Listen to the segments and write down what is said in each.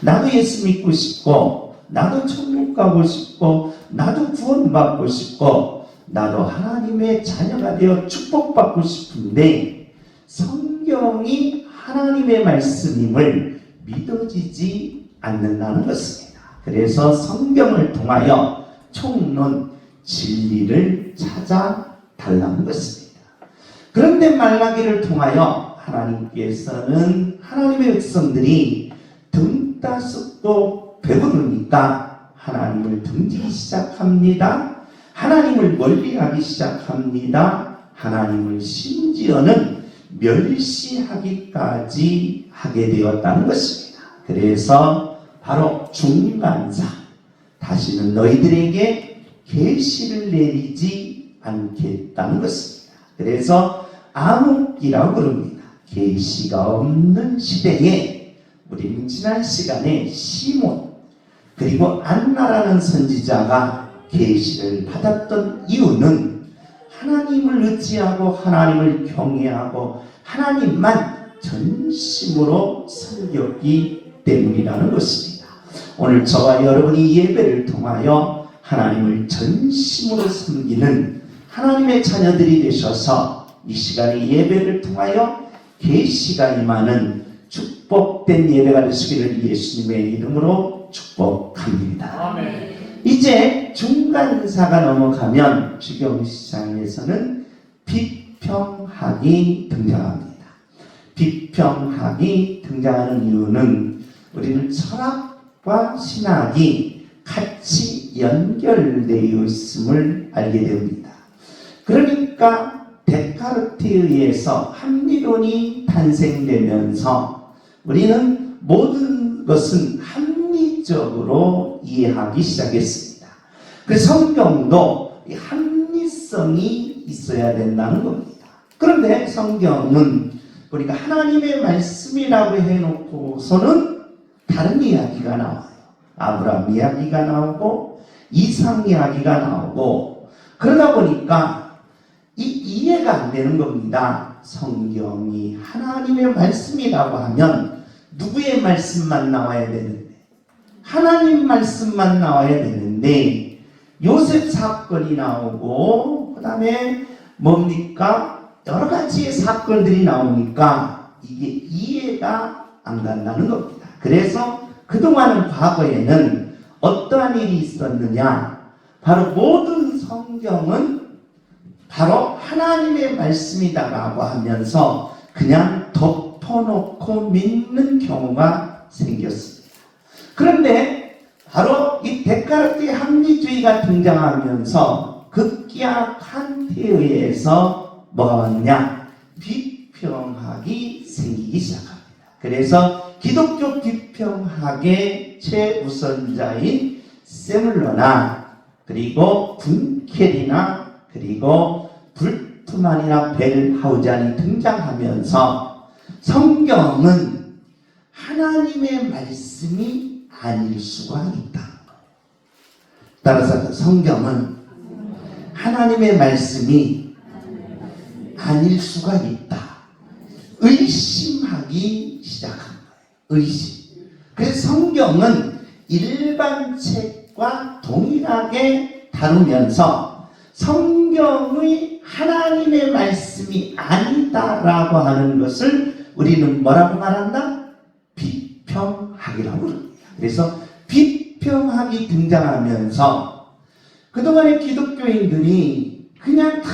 나도 예수 믿고 싶고, 나도 천국 가고 싶고, 나도 구원받고 싶고, 나도 하나님의 자녀가 되어 축복받고 싶은데 성경이 하나님의 말씀임을 믿어지지 않는다는 것입니다. 그래서 성경을 통하여 총론 진리를 찾아 달라는 것입니다. 그런데 말라기를 통하여 하나님께서는 하나님의 백성들이 등따숩도 배부르니까 하나님을 등지기 시작합니다. 하나님을 멀리하기 시작합니다. 하나님을 심지어는 멸시하기까지 하게 되었다는 것입니다. 그래서 바로 중간사, 다시는 너희들에게 계시를 내리지 않겠다는 것입니다. 그래서 암흑기라고 그럽니다. 계시가 없는 시대에 우리는 지난 시간에 시몬 그리고 안나라는 선지자가 계시를 받았던 이유는 하나님을 의지하고 하나님을 경외하고 하나님만 전심으로 섬겼기 때문이라는 것입니다. 오늘 저와 여러분이 예배를 통하여 하나님을 전심으로 섬기는 하나님의 자녀들이 되셔서 이 시간에 예배를 통하여 계시가 임하는 축복된 예배가 되시기를 예수님의 이름으로 축복합니다. 아멘. 이제 중간사가 넘어가면 주경시장에서는 비평학이 등장합니다. 비평학이 등장하는 이유는 우리는 철학과 신학이 같이 연결되어 있음을 알게 됩니다. 그러니까 데카르트에 의해서 합리론이 탄생되면서 우리는 모든 것은 합리적으로 이해하기 시작했습니다. 그 성경도 이 합리성이 있어야 된다는 겁니다. 그런데 성경은 우리가 하나님의 말씀이라고 해놓고서는 다른 이야기가 나와요. 아브라함 이야기가 나오고 이삭 이야기가 나오고 그러다 보니까 이해가 안 되는 겁니다. 성경이 하나님의 말씀이라고 하면 누구의 말씀만 나와야 되는데 하나님 말씀만 나와야 되는데 요셉 사건이 나오고 그 다음에 뭡니까? 여러 가지의 사건들이 나오니까 이게 이해가 안 간다는 겁니다. 그래서 그동안은 과거에는 어떠한 일이 있었느냐? 바로 모든 성경은 바로 하나님의 말씀이다라고 하면서 그냥 덮어놓고 믿는 경우가 생겼습니다. 그런데 바로 이 데카르트의 합리주의가 등장하면서 급기야 칸트에 의해서 뭐가 왔냐? 비평학이 생기기 시작합니다. 그래서 기독교 비평학의 최우선자인 세물러나 그리고 분켈이나 그리고 불트만이나 벨하우잔이 등장하면서 성경은 하나님의 말씀이 아닐 수가 있다. 따라서 성경은 하나님의 말씀이 아닐 수가 있다. 의심하기 시작한 거예요. 의심. 그래서 성경은 일반 책과 동일하게 다루면서 성경의 하나님의 말씀이 아니다라고 하는 것을 우리는 뭐라고 말한다? 비평학이라고 그럽니다. 그래서 비평학이 등장하면서 그동안의 기독교인들이 그냥 다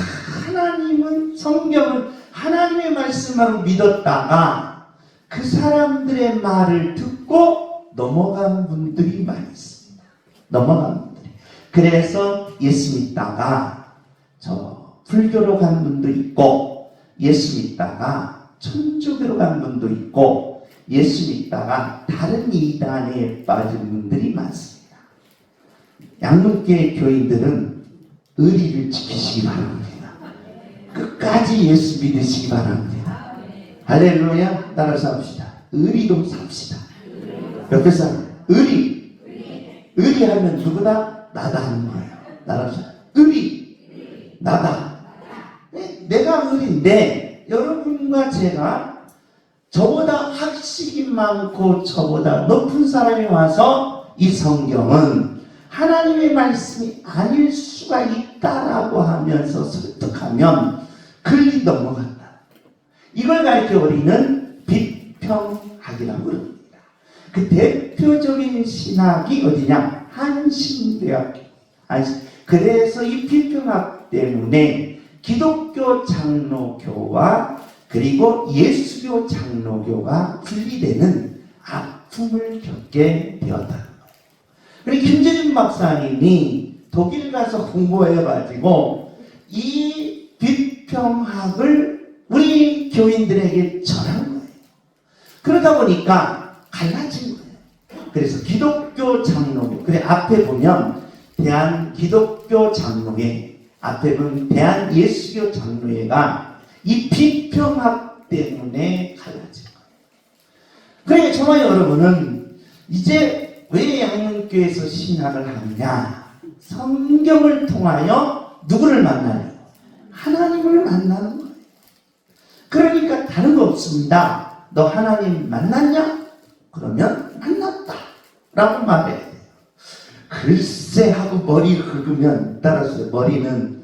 하나님은 성경을 하나님의 말씀으로 믿었다가 그 사람들의 말을 듣고 넘어간 분들이 많이 있습니다. 넘어간 분들이. 그래서 예수 믿다가 저 불교로 간 분도 있고 예수 믿다가 천주교로 간 분도 있고 예수 믿다가 다른 이단에 빠진 분들이 많습니다. 양문교회 교인들은 의리를 지키시기 바랍니다. 끝까지 예수 믿으시기 바랍니다. 할렐루야. 따라서 합시다. 의리로 삽시다. 옆에 사람 의리하면 누구다? 나다 하는 거예요. 따라서 의리 나다. 내가 의리인데 여러분과 제가 저보다 학식이 많고 저보다 높은 사람이 와서 이 성경은 하나님의 말씀이 아닐 수가 있다라고 하면서 설득하면 글이 넘어간다. 이걸 가르쳐 우리는 비평학이라고 합니다. 그 대표적인 신학이 어디냐? 한신대학교. 그래서 이 비평학 때문에 기독교 장로교와 그리고 예수교 장로교가 분리되는 아픔을 겪게 되었다는 거예요. 그리고 김재준 박사님이 독일 가서 홍보해가지고 이 비평학을 우리 교인들에게 전한 거예요. 그러다 보니까 갈라진 거예요. 그래서 기독교 장로교, 그래 앞에 보면 대한기독교 장로회, 앞에 보면 대한예수교 장로회가 이 비평학 때문에 갈라진 거예요. 그러니까 정말 여러분은 이제 왜 양문교에서 신학을 하느냐? 성경을 통하여 누구를 만나요? 하나님을 만나는 거예요. 그러니까 다른 거 없습니다. 너 하나님 만났냐? 그러면 만났다 라고 말해야 돼요. 글쎄 하고 머리를 긁으면, 따라서 머리는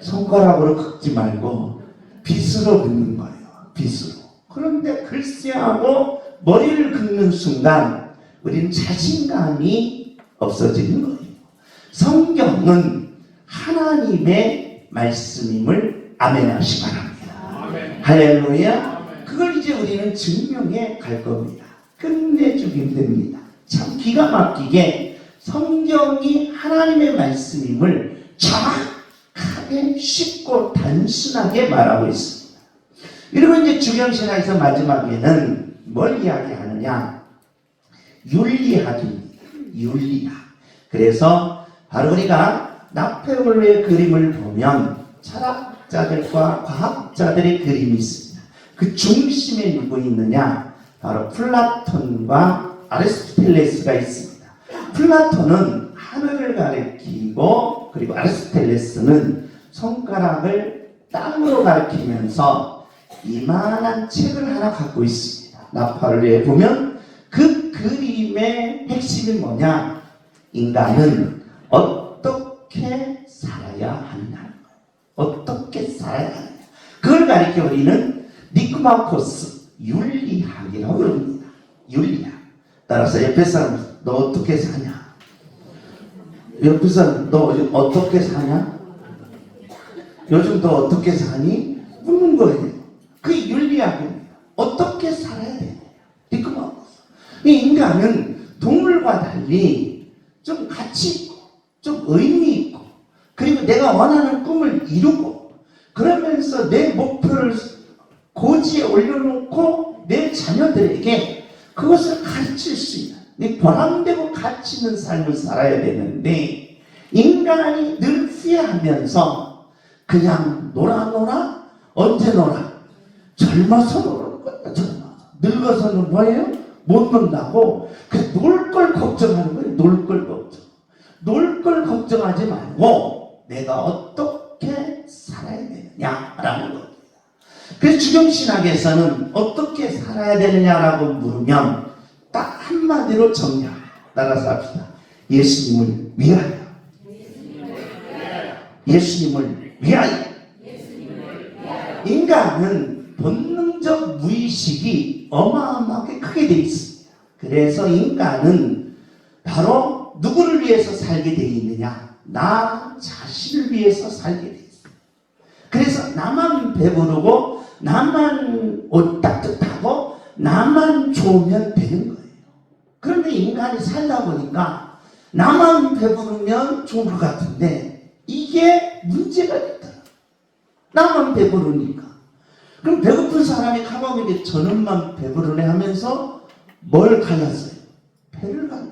손가락으로 긁지 말고 빗으로 긁는 거예요. 빗으로. 그런데 글쎄 하고 머리를 긁는 순간 우리는 자신감이 없어지는 거예요. 성경은 하나님의 말씀임을 아멘하시 바랍니다. 아멘. 할렐루야. 그걸 이제 우리는 증명해 갈 겁니다. 끝내주긴 됩니다. 참 기가 막히게 성경이 하나님의 말씀임을 정확하게 쉽고 단순하게 말하고 있습니다. 그리고 이제 주경신학에서 마지막에는 뭘 이야기하느냐? 윤리학입니다. 윤리학. 그래서 바로 우리가 나폴레옹의 그림을 보면 철학자들과 과학자들의 그림이 있습니다. 그 중심에 누구 있느냐? 바로 플라톤과 아리스토텔레스가 있습니다. 플라톤은 하늘을 가리키고, 그리고 아리스토텔레스는 손가락을 땅으로 가리키면서 이만한 책을 하나 갖고 있습니다. 나폴레옹에 보면 그 그림의 핵심이 뭐냐? 인간은 어떻게 살아야 하느냐? 어떻게 살아야 하느냐? 그걸 가리켜 우리는 니코마코스 윤리학이라고 합니다. 윤리학. 따라서 옆에 사람, 너 어떻게 사냐? 옆에 사람, 너 어떻게 사냐? 요즘 너 어떻게 사니? 묻는 거예요. 그 윤리학입니다. 어떻게 살아야 되냐? 니코마코스. 이 인간은 동물과 달리 좀 가치 있고, 좀 의미 있고, 그리고 내가 원하는 꿈을 이루고, 그러면서 내 목표를 고지에 올려놓고 내 자녀들에게 그것을 가르칠 수 있는, 보람되고 가치 있는 삶을 살아야 되는데, 인간이 늘 후회하면서 그냥 놀아? 언제 놀아? 젊어서 노는 거야. 젊어서. 늙어서는 뭐예요? 못 논다고. 놀 걸 걱정하는 거예요. 놀 걸 걱정. 놀 걸 걱정하지 말고 내가 어떻게 살아야 되느냐라는 거예요. 그래서 주경신학에서는 어떻게 살아야 되느냐라고 물으면 딱 한마디로 정리합니다. 따라서 합시다. 예수님을 위하여. 예수님을 위하여. 인간은 본능적 무의식이 어마어마하게 크게 되어 있습니다. 그래서 인간은 바로 누구를 위해서 살게 되어 있느냐? 나 자신을 위해서 살게 되어 있습니다. 그래서 나만 배부르고 나만 옷 따뜻하고 나만 좋으면 되는 거예요. 그런데 인간이 살다 보니까 나만 배부르면 좋을 것 같은데 이게 문제가 됐다. 나만 배부르니까. 그럼 배고픈 사람이 가만히 저놈만 배부르네 하면서 뭘 갈랐어요? 배를 갈라.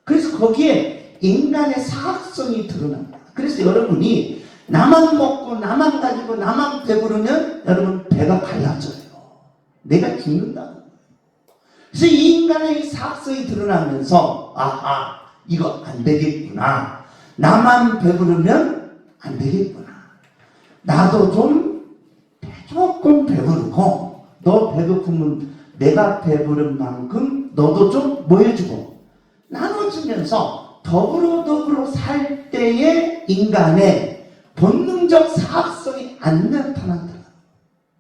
그래서 거기에 인간의 사악성이 드러납니다. 그래서 여러분이 나만 먹고 나만 가지고 나만 배부르면 여러분 배가 갈라져요. 내가 죽는다는 거예요. 그래서 이 인간의 사악성이 드러나면서 아하, 이거 안 되겠구나. 나만 배부르면 안 되겠구나. 나도 좀 조금 배부르고 너 배고프면 내가 배부른 만큼 너도 좀 뭐 해주고 나눠주면서 더불어 살 때의 인간의 본능적 사악성이 안 나타나더라.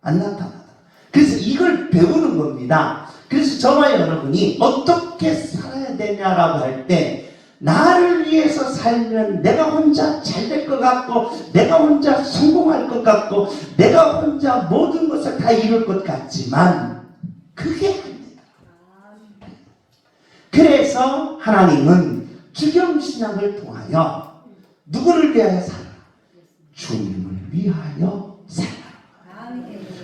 안 나타나더라. 그래서 이걸 배우는 겁니다. 그래서 저와 여러분이 어떻게 살아야 되냐라고 할 때 나를 위해서 살면 내가 혼자 잘 될 것 같고 내가 혼자 성공할 것 같고 내가 혼자 모든 것을 다 이룰 것 같지만 그게 안 돼요. 그래서 하나님은 주경신앙을 통하여 누구를 위하여 살아? 주님을 위하여 살아.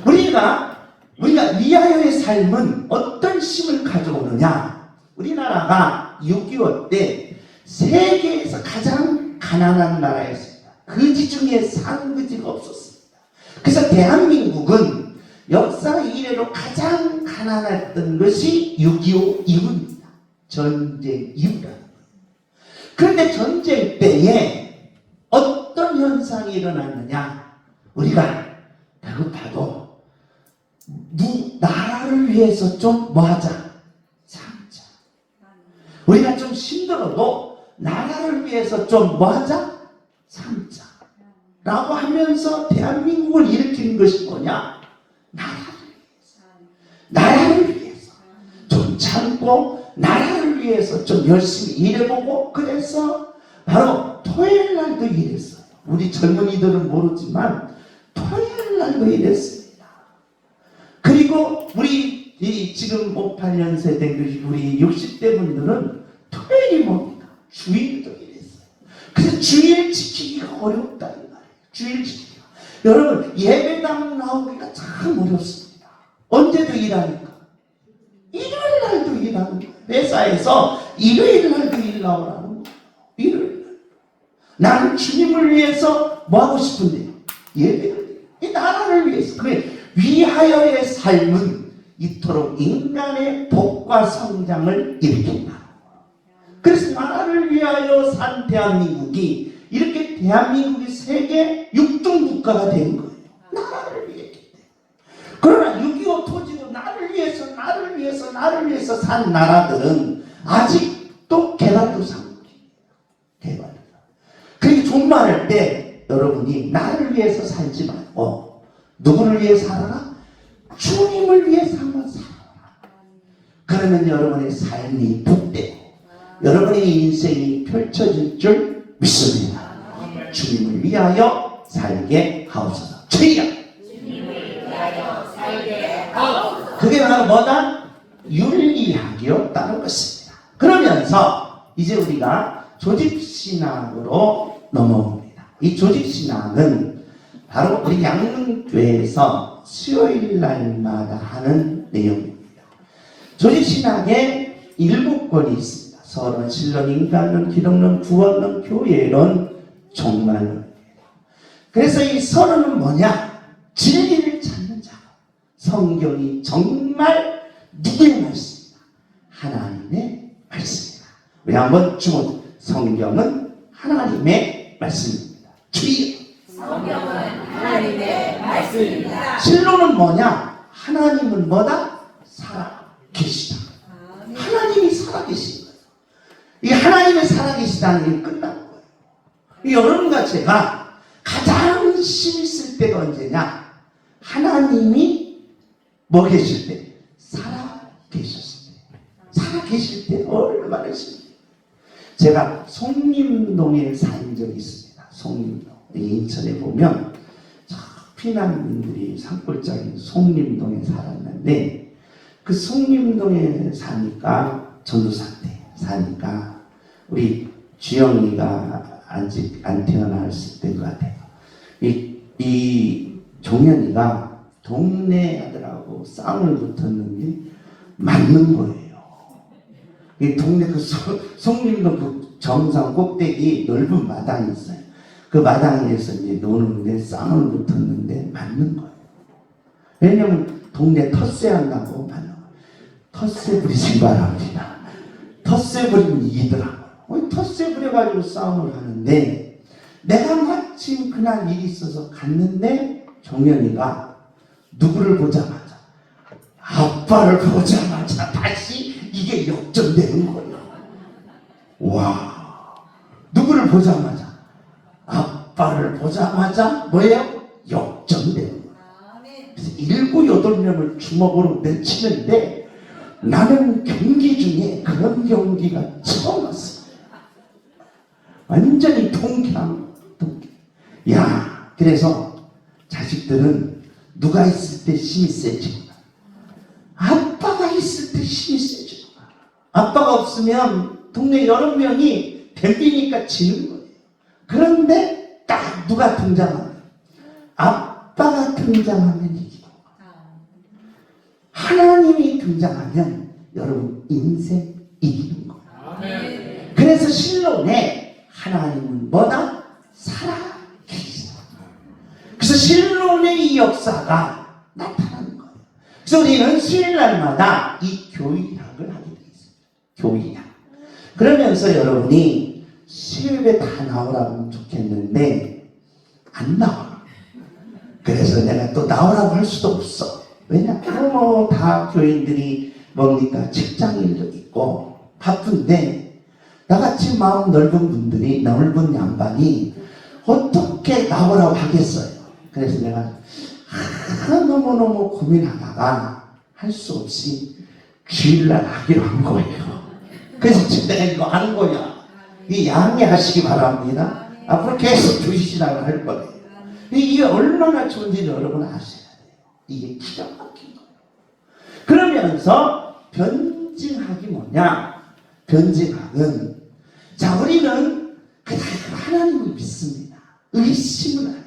우리가 위하여의 삶은 어떤 힘을 가져오느냐? 우리나라가 6.25 때 세계에서 가장 가난한 나라였습니다. 거지 중에 상거지가 없었습니다. 그래서 대한민국은 역사 이래로 가장 가난했던 것이 6.25 이후입니다. 전쟁 이후라. 그런데 전쟁 때에 어떤 현상이 일어났느냐? 우리가 배고파도 나라를 위해서 좀 뭐하자? 참자. 우리가 좀 힘들어도 나라를 위해서 좀 뭐하자? 참자. 라고 하면서 대한민국을 일으키는 것이 뭐냐? 나라를 위해서 좀 참고 나라를 위해서 좀 열심히 일해보고 그래서 바로 토요일날도 일했어요. 우리 젊은이들은 모르지만 토요일날도 일했습니다. 그리고 우리 지금 58년세 된 우리 60대 분들은 토요일이 뭡니까? 주일도 일했어요. 그래서 주일 지키기가 어렵다 이 말이에요. 주일 지키기가. 여러분 예배당 나오기가 참 어렵습니다. 언제도 일하니까. 일요일날도 일하는 거예요. 회사에서 일요일날도 일 나오라는 거예요. 일요일날. 나는 주님을 위해서 뭐 하고 싶은데? 예배를. 이 나라를 위해서. 그래 위하여의 삶은 이토록 인간의 복과 성장을 일으킨다. 그래서 나라를 위하여 산 대한민국이 이렇게 대한민국이 세계 6등 국가가 된 거예요. 나라를 위했기 때문에. 그러나 6.25 토지로 나를 위해서 산 나라들은 아직도 개발도상국이에요. 개발도상. 그러니까 종말할 때 여러분이 나를 위해서 살지 말고 누구를 위해 살아라? 주님을 위해서 한번 살아라. 그러면 여러분의 삶이 복되고 여러분의 인생이 펼쳐질 줄 믿습니다. 주님을 위하여 살게 하옵소서. 주여! 주님을 위하여 살게 하옵소서. 그게 바로 뭐다? 윤리학이었다는 것입니다. 그러면서 이제 우리가 조직신학으로 넘어옵니다. 이 조직신학은 바로 우리 양릉교회에서 수요일 날마다 하는 내용입니다. 조직신학에 7권이 있습니다. 서론, 신론, 인간론, 기독론, 구원론, 교회론, 종말론. 그래서 이 서론은 뭐냐? 진리를 찾는 작업. 성경이 정말 누구의 말씀이다? 하나님의 말씀이다. 우리 한번 주목. 성경은 하나님의 말씀입니다. 주의. 성경은 하나님의 말씀입니다. 신론은 뭐냐? 하나님은 뭐다? 살아계시다. 하나님이 살아계신 거예요. 이 하나님의 살아계시다는 게 끝난 거예요. 여러분과 제가 가장 힘있을 때가 언제냐? 하나님이 뭐 계실 때? 살아계셨을 때. 살아계실 때 얼마나 힘들어요. 제가 송림동에 산 적이 있습니다. 송림동. 인천에 보면 피난민들이 산골짜기 송림동에 살았는데 그 송림동에 사니까 전도사 때 사니까 우리 주영이가 아직 안 태어났을 때인 것 같아요. 이 종현이가 동네 아들하고 싸움을 붙었는데 맞는 거예요. 이 동네 그 송림동 그 정상 꼭대기 넓은 마당이 있어요. 그 마당에서 이제 노는데 싸움을 붙었는데 맞는 거예요. 왜냐면 동네 텃세 한다고 맞는 거예요. 텃세 부리지 말합니다. 텃세 부리면 이기더라고요. 텃세 부려가지고 싸움을 하는데 내가 마침 그날 일이 있어서 갔는데 종현이가 누구를 보자마자 아빠를 보자마자 다시 이게 역전되는 거예요. 와, 누구를 보자마자, 아빠를 보자마자 뭐예요? 역전되는 거예요. 그래서 7, 8명을 주먹으로 내치는데 나는 경기 중에 그런 경기가 처음 왔어요. 완전히 통쾌한 통쾌. 야, 그래서 자식들은 누가 있을 때 힘이 세지구나. 아빠가 있을 때 힘이 세지구나. 아빠가 없으면 동네 여러 명이 덤비니까 지는 거예요. 그런데 딱 누가 등장하면, 아빠가 등장하면 이기는 거예요. 하나님이 등장하면 여러분 인생 이기는 거예요. 그래서 실론에 하나님은 뭐다? 살아계시다. 그래서 실론의 이 역사가 나타나는 거예요. 그래서 우리는 수요일날마다 이 교의학을 하게 되어 있습니다. 교의학. 그러면서 여러분이 수요일에 다 나오라고 하면 좋겠는데 안 나와. 그래서 내가 또 나오라고 할 수도 없어. 왜냐하면 뭐 다 교인들이 뭡니까? 직장일도 있고 바쁜데 나같이 마음 넓은 분들이, 넓은 양반이 어떻게 나오라고 하겠어요. 그래서 내가 너무너무 고민하다가 할 수 없이 주일날 하기로 한 거예요. 그래서 지금 내가 이거 하는 거야. 이 양해하시기 바랍니다. 앞으로 계속 주시라고 할 거예요. 이게 얼마나 좋은지 여러분 아셔야 돼요. 이게 기가 막힌 거예요. 그러면서 변증학이 뭐냐? 변증학은, 자, 우리는 그냥 하나님을 믿습니다. 의심은 안 해요.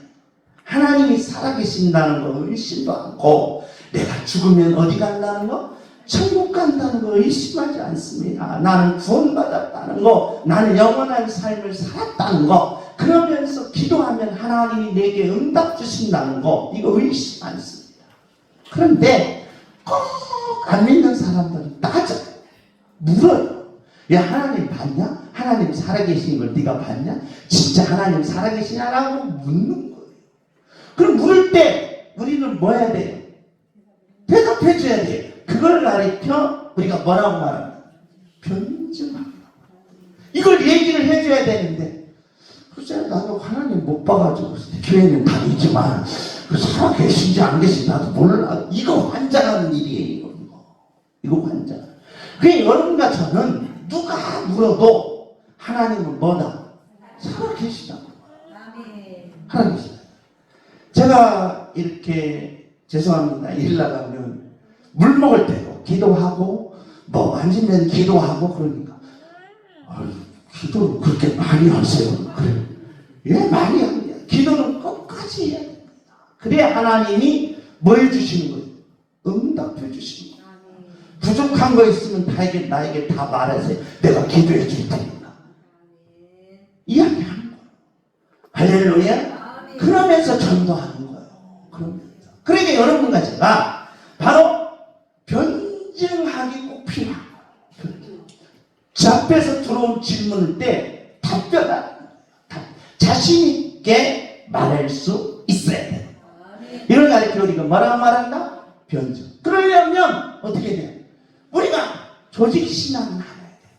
하나님이 살아계신다는 거 의심도 않고, 내가 죽으면 어디 간다는 거? 천국 간다는 거 의심하지 않습니다. 나는 구원받았다는 거, 나는 영원한 삶을 살았다는 거, 그러면서 기도하면 하나님이 내게 응답 주신다는 거, 이거 의심 않습니다. 그런데 꼭 안 믿는 사람들은 따져요. 물어요. 야, 하나님 봤냐? 하나님 살아계신 걸 네가 봤냐? 진짜 하나님 살아계시냐라고 묻는 거예요. 그럼 물을 때 우리는 뭐 해야 돼요? 대답해 줘야 돼요. 그걸 가리켜 우리가 뭐라고 말합니까? 변증하라고. 이걸 얘기를 해줘야 되는데, 글쎄 나도 하나님 못 봐가지고 교회는 다니지만 살아계신지 안 계신지 나도 몰라. 이거 환장하는 일이에요. 이거 환장. 그게 여러분과 저는 누가 물어도 하나님은 뭐다? 살아계시다. 하나님 계시다. 제가 이렇게, 죄송합니다, 일 나가면 물 먹을 때도 기도하고 뭐 앉으면 기도하고 그러니까, 기도를 그렇게 많이 하세요? 그래. 예, 많이 합니다. 기도는 끝까지 해야 됩니다. 그래야 하나님이 뭐 해주시는 거예요? 응답해 주시는 거예요. 부족한 거 있으면 나에게 다 말하세요. 내가 기도해 줄 테니까. 이야기하는 거예요. 할렐루야. 그러면서 전도하는 거예요. 그러면서. 그러니까 여러분과 제가 바로 변증하기 꼭 필요한 거예요. 제 앞에서 들어온 질문을 때 답변하는 거예요. 자신 있게 말할 수 있어야 돼요. 이걸 가르쳐 우리가 뭐라고 말한다? 변증. 그러려면 어떻게 돼요? 우리가 조직신앙을 알아야 돼요.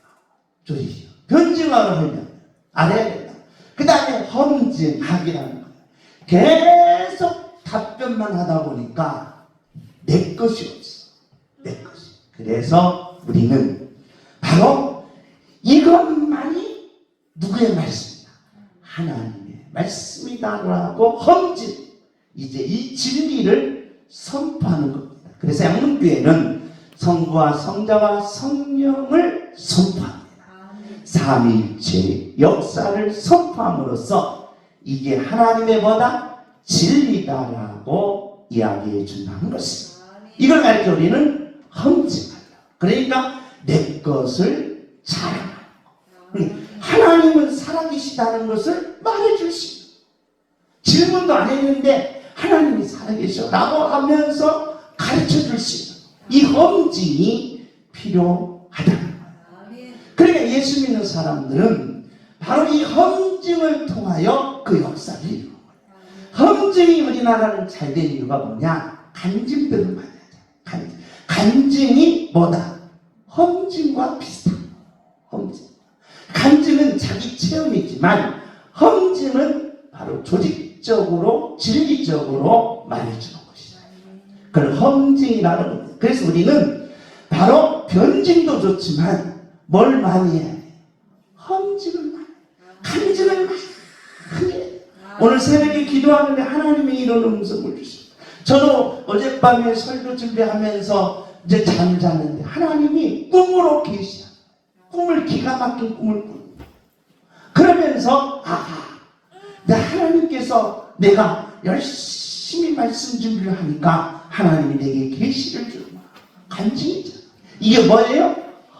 조직신앙. 변증학을 하려면 알아야 된다. 그 다음에 험증학이라는 거예요. 계속 답변만 하다 보니까 내 것이 없어. 내 것이. 그래서 우리는 바로 이것만이 누구의 말씀이다? 하나님의 말씀이다라고 험증. 이제 이 진리를 선포하는 겁니다. 그래서 양문교회는 성부와 성자와 성령을 선포합니다. 삼위일체의 역사를 선포함으로써 이게 하나님의 뭐다? 진리다라고 이야기해 준다는 것입니다. 이걸 가르쳐 우리는 험증하다. 그러니까 내 것을 자랑하는 거. 하나님은 살아계시다는 것을 말해줄 수 있는, 질문도 안 했는데 하나님이 살아계셔라고 하면서 가르쳐줄 수 있는 이 험증이 필요하다는 거예요. 그러니까 예수 믿는 사람들은 바로 이 험증을 통하여 그 역사를 이루는 거예요. 험증이 우리나라는 잘 된 이유가 뭐냐? 간증들을 많이 하잖아요. 간증이 뭐다? 험증과 비슷한 거예요. 험증. 간증은 자기 체험이지만 험증은 바로 조직적으로 진리적으로 말해주는 것이다. 그걸 험증이라는 겁니다. 그래서 우리는 바로 변증도 좋지만 뭘 많이 해야 돼? 험증을 많이, 간증을 많이 해. 오늘 새벽에 기도하는데 하나님이 이런 음성을 주십니다. 저도 어젯밤에 설교 준비하면서 이제 잠자는데 하나님이 꿈으로 계시야. 꿈을 기가 막힌 꿈을 꾸는. 그러면서 하나님께서 내가 열심히 말씀 준비를 하니까 하나님이 내게 계시를 주는 거야. 간증이잖아. 이게 뭐예요?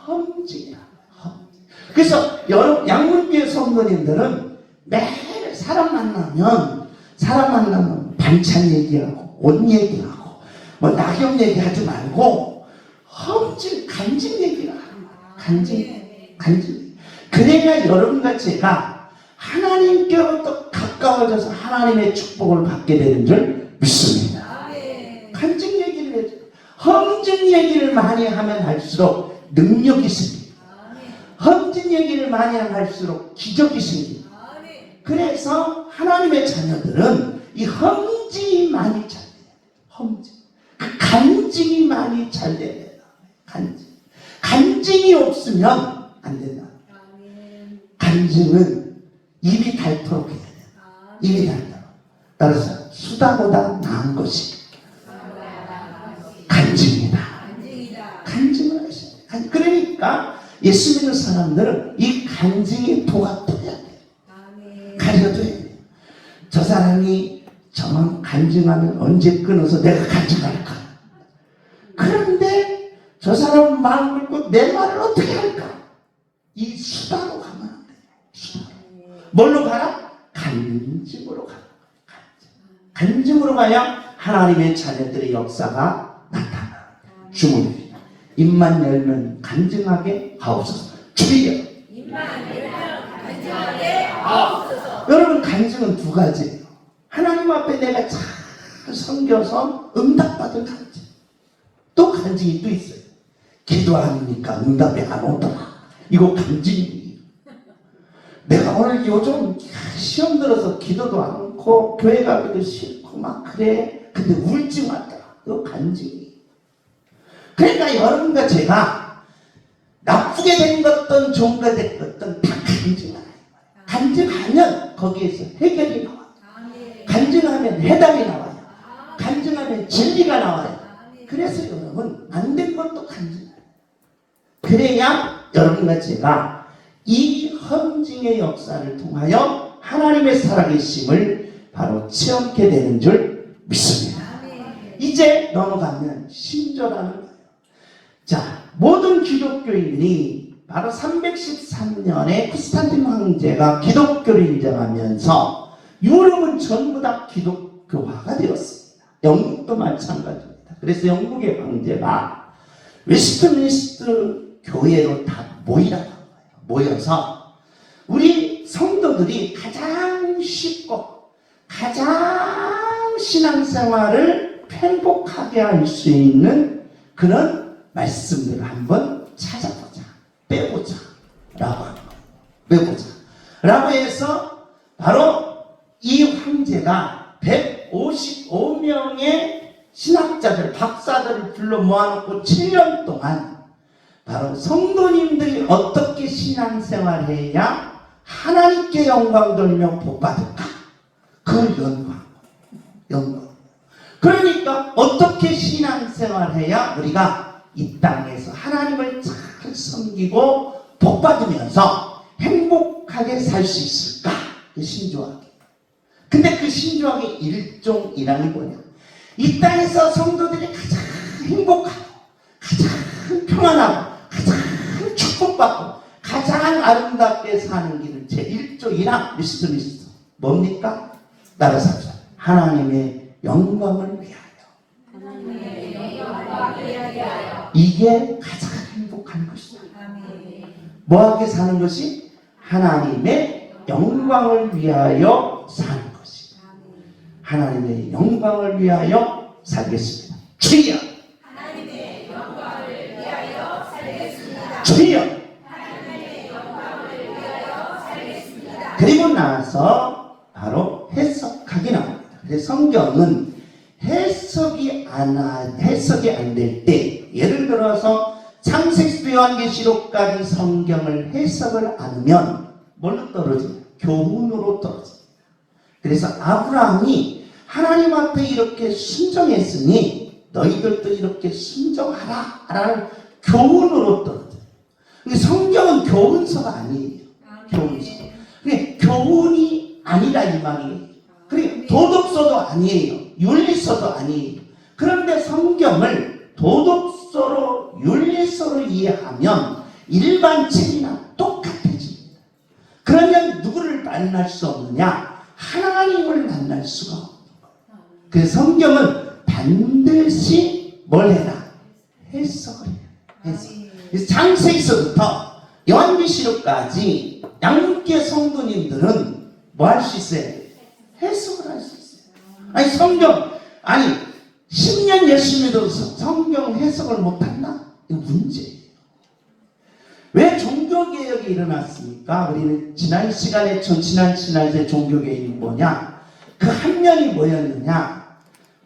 험증이야. 그래서 여러분 양문교회 성도님들은 매일 사람 만나면 반찬 얘기하고 옷 얘기하고 뭐 낙엽 얘기하지 말고 험증 간증 얘기를 하는 거야. 간증. 그래야 여러분과 제가 하나님께로부터 가까워져서 하나님의 축복을 받게 되는 줄 믿습니다. 간증 얘기를 해줘. 험증 얘기를 많이 하면 할수록 능력이 생깁니다. 험증 얘기를 많이 하면 할수록 기적이 생깁니다. 그래서 하나님의 자녀들은 이 험증이 많이 잘 돼요. 험증. 그 간증이 많이 잘 돼요. 간증이 없으면 안 된다. 간증은 입이 닳도록 해야 돼요. 입이 닳도록. 따라서 수다보다 나은 것이 간증이다. 간증을 하셔야 돼요. 그러니까 예수 믿는 사람들은 이 간증의 도가 터야 돼요. 가려둬야 돼요. 저 사람이 저만 간증하면 언제 끊어서 내가 간증할까? 그런데 저 사람 마음을 꿇고 내 말을 어떻게 할까? 이 수다로 가면 안 돼요. 수다로. 뭘로 가라? 간증으로 가라. 간증으로 가야 하나님의 자녀들의 역사가 나타나. 주문입니다. 입만 열면 간증하게 하옵소서. 주여. 입만 열면 간증하게 하옵소서. 여러분 간증은 두 가지예요. 하나님 앞에 내가 잘 섬겨서 응답받은 간증. 또 간증이 또 있어요. 기도하니까 응답이 안 오더라. 이거 간증이에요. 내가 오늘 요즘 시험 들어서 기도도 않고 교회 가기도 싫고 막 그래. 근데 우울증 왔더라. 이거 간증이에요. 그러니까 여러분과 제가 나쁘게 된 것든 좋은 거 된 것든 다 간증하라. 간증하면 거기에서 해결이 나와요. 간증하면 해답이 나와요. 간증하면 진리가 나와요. 그래서 여러분 안 된 것도 간증해요. 그래야 여러분과 제가 이 험증의 역사를 통하여 하나님의 살아계심을 바로 체험하게 되는 줄 믿습니다. 이제 넘어가면 신조라는 거예요. 자, 모든 기독교인이 바로 313년에 쿠스탄틴 황제가 기독교를 인정하면서 유럽은 전부 다 기독교화가 되었습니다. 영국도 마찬가지입니다. 그래서 영국의 황제가 웨스트민스터 교회로 다 모이라고 한 거예요. 모여서 우리 성도들이 가장 쉽고 가장 신앙생활을 행복하게 할 수 있는 그런 말씀들을 한번 찾아보자. 빼보자. 라고 하는 거예요. 빼보자. 라고 해서 바로 이 황제가 155명의 신학자들, 박사들을 불러 모아놓고 7년 동안 바로 성도님들이 어떻게 신앙생활을 해야 하나님께 영광 돌며 복받을까? 그걸 연구한 거예요. 그러니까 어떻게 신앙생활을 해야 우리가 이 땅에서 하나님을 잘 섬기고 복받으면서 행복하게 살 수 있을까? 신조학이. 근데 그 신조학의 일종이라는 게 뭐냐? 이 땅에서 성도들이 가장 행복하고 가장 평안하고 가장 축복받고 가장 아름답게 사는 길은 제1조이라 미스터 뭡니까? 따라서 합시다. 하나님의 영광을 위하여. 이게 가장 행복한 것이다. 뭐하게 사는 것이? 하나님의 영광을 위하여 사는 것이다. 하나님의 영광을 위하여 살겠습니다. 주여! 하나님의 영광을 주여. 그리고 나서 바로 해석하기 나옵니다. 그래서 성경은 해석이 안 될 때, 예를 들어서 창세기부터 요한계시록까지 성경을 해석을 안 하면 뭘로 떨어져요? 교훈으로 떨어져요. 그래서 아브라함이 하나님 앞에 이렇게 순종했으니 너희들도 이렇게 순종하라 라는 교훈으로 떨어져요. 근데 성경은 교훈서가 아니에요. 교훈서. 그게 교훈이 아니라 이 말이에요. 그리고 도덕서도 아니에요. 윤리서도 아니에요. 그런데 성경을 도덕서로 윤리서로 이해하면 일반 책이나 똑같아집니다. 그러면 누구를 만날 수 없느냐? 하나님을 만날 수가 없는 거예요. 그래서 성경은 반드시 뭘 해라? 해석을 해요. 해석. 그래서 창세기서부터 요한계시록까지 양육계 성도님들은 뭐 할 수 있어요? 해석을 할 수 있어요. 아니 성경, 아니 10년 열심히 들어서 성경 해석을 못한다? 이거 문제예요. 왜 종교개혁이 일어났습니까? 우리는 지난 시간에 지난 종교개혁이 뭐냐? 그 한 면이 뭐였느냐?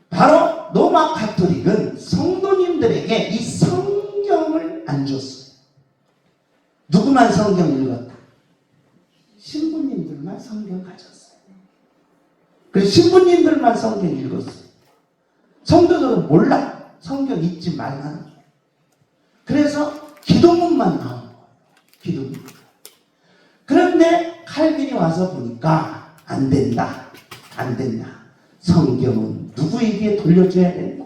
바로 로마 가톨릭은 성도님들에게 이 성경을 안 줬어요. 누구만 성경 읽었다? 신부님들만 성경 가졌어요. 그래서 신부님들만 성경 읽었어요. 성도들은 몰라. 성경 읽지 말라는 거예요. 그래서 기도문만 나온 거예요. 기도문. 그런데 칼빈이 와서 보니까 안 된다. 안 된다. 성경은 누구에게 돌려줘야 된다?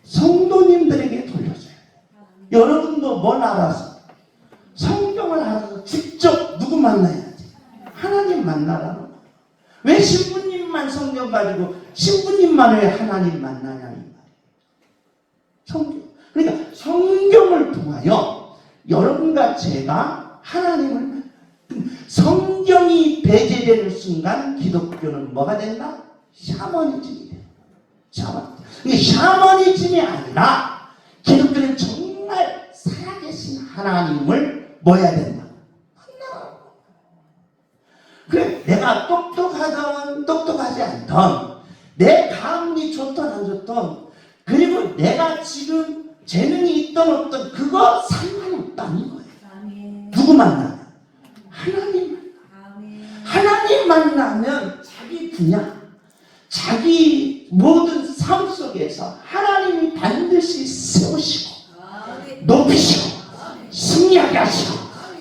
성도님들에게 돌려줘야 된다. 여러분도 뭘 알아서? 성경을 알아서 직접 누구 만나야지? 하나님 만나라는 거예요. 왜 신부님만 성경 가지고 신부님만 왜 하나님 만나냐 이 말이에요. 성경. 그러니까 성경을 통하여 여러분과 제가 하나님을 성경이 배제되는 순간 기독교는 뭐가 된다? 샤머니즘이 돼요. 샤머니즘이 아니라 기독교는 정말 살아계신 하나님을 뭐 해야 된다? 만나라고. 그래, 내가 똑똑하던 똑똑하지 않던, 내 가문이 좋던 안 좋던, 그리고 내가 지금 재능이 있던 없던 그거 상관없다는 거예요. 아멘. 누구 만나냐? 하나님 만나. 하나님 만나면 자기 분야, 자기 모든 삶 속에서 하나님이 반드시 세우시고 높이시고 승리하게 하시고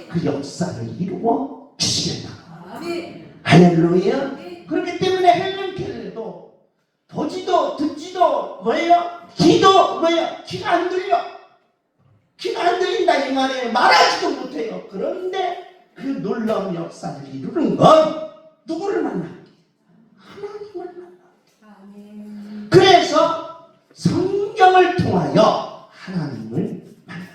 그 역사를 이루어 주시겠다. 할렐루야. 그렇기 때문에 헬렌 켈러도 보지도 듣지도 뭐예요? 귀도 뭐예요? 귀가 안 들려. 귀가 안 들린다 이 말이에요. 말하지도 못해요. 그런데 그 놀라운 역사를 이루는 건 누구를 만나? 하나님을 만나. 그래서 성경을 통하여 하나님을 만나라.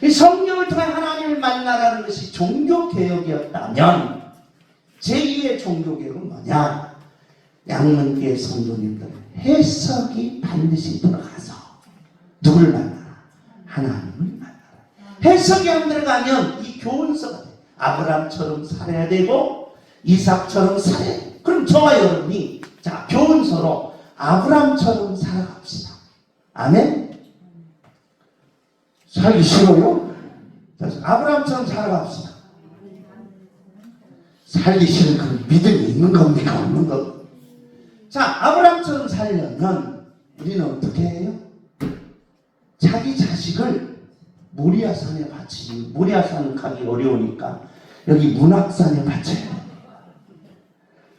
이 성경을 통해 하나님을 만나라는 것이 종교개혁이었다면 제2의 종교개혁은 뭐냐? 양문교회 성도님들 해석이 반드시 들어가서 누구를 만나라? 하나님을 만나라. 해석이 안 들어가면 이 교훈서가 돼. 아브라함처럼 살아야 되고 이삭처럼 살아야 돼. 그럼 저와 여러분이 자 교훈서로 아브라함처럼 살아갑시다. 아멘? 살기 싫어요? 아브라함처럼 살아갑시다. 살기 싫은 그 믿음이 있는 겁니까? 없는 겁니까? 자, 아브라함처럼 살려면 우리는 어떻게 해요? 자기 자식을 모리아산에 바치지. 모리아산 가기 어려우니까 여기 문학산에 바쳐야 돼요.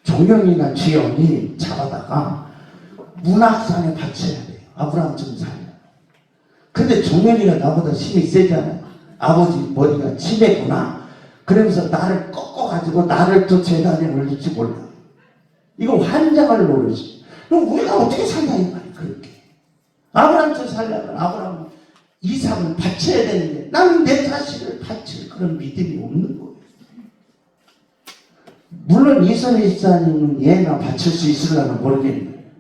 종영이나 지영이 잡아다가 문학산에 바쳐야 돼요. 아브라함처럼 살려면. 근데 종영이가 나보다 힘이 세잖아요. 아버지 머리가 치매구나. 그러면서 나를 꺾어가지고 나를 또 재단에 올릴지 몰라. 이거 환장을 모르지. 그럼 우리가 어떻게 살냐 이 말이야. 그렇게 아브라함처럼 살려면 아브라함은 이삭을 바쳐야 되는데 나는 내 자식을 바칠 그런 믿음이 없는 거예요. 물론 이선희 집사님은 얘나 바칠 수 있으려나 모르겠는데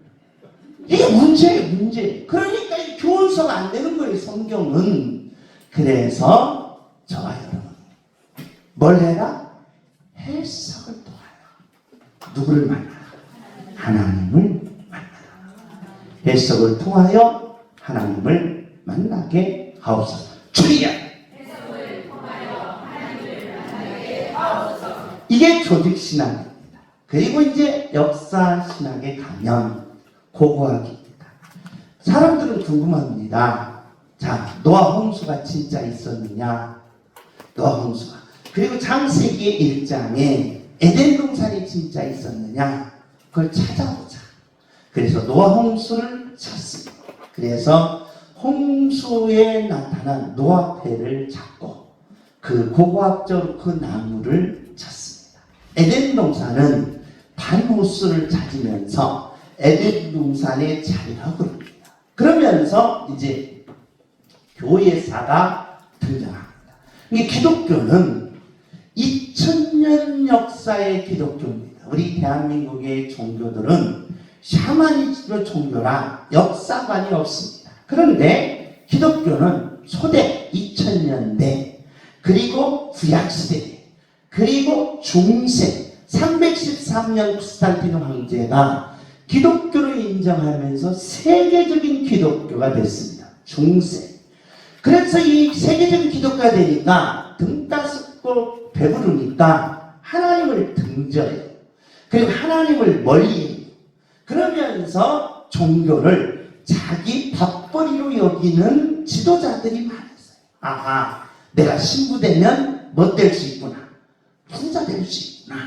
이게 문제예요. 문제. 그러니까 이 교훈서가 안 되는 거예요. 성경은 그래서 저와 여러분 뭘 해라? 해석을 통하여 누구를 만나라? 하나님을 만나라. 해석을 통하여 하나님을 만나게 하옵소서. 주리야. 이게 조직신학입니다. 그리고 이제 역사신학에 가면 고고학입니다. 사람들은 궁금합니다. 자, 노아 홍수가 진짜 있었느냐? 노아 홍수가. 그리고 창세기 1장에 에덴 동산이 진짜 있었느냐? 그걸 찾아보자. 그래서 노아 홍수를 찾습니다. 그래서 홍수에 나타난 노아패를 찾고 그 고고학적으로 그 나무를 찾습니다. 에덴 동산은 반호수를 찾으면서 에덴 동산의 자리라고 합니다. 그러면서 이제 교회사가 등장합니다. 이게 기독교는 2000년 역사의 기독교입니다. 우리 대한민국의 종교들은 샤머니즘 종교라 역사관이 없습니다. 그런데 기독교는 소대 2000년대 그리고 구약시대 그리고 중세 313년 쿠스탄티누 황제가 기독교를 인정하면서 세계적인 기독교가 됐습니다. 중세. 그래서 이 세계적인 기독교가 되니까 등 따스고 배부르니까 하나님을 등져요. 그리고 하나님을 멀리해요. 그러면서 종교를 자기 밥벌이로 여기는 지도자들이 많았어요. 아하, 내가 신부되면 뭐 될 수 있구나. 부자 될 수 있구나.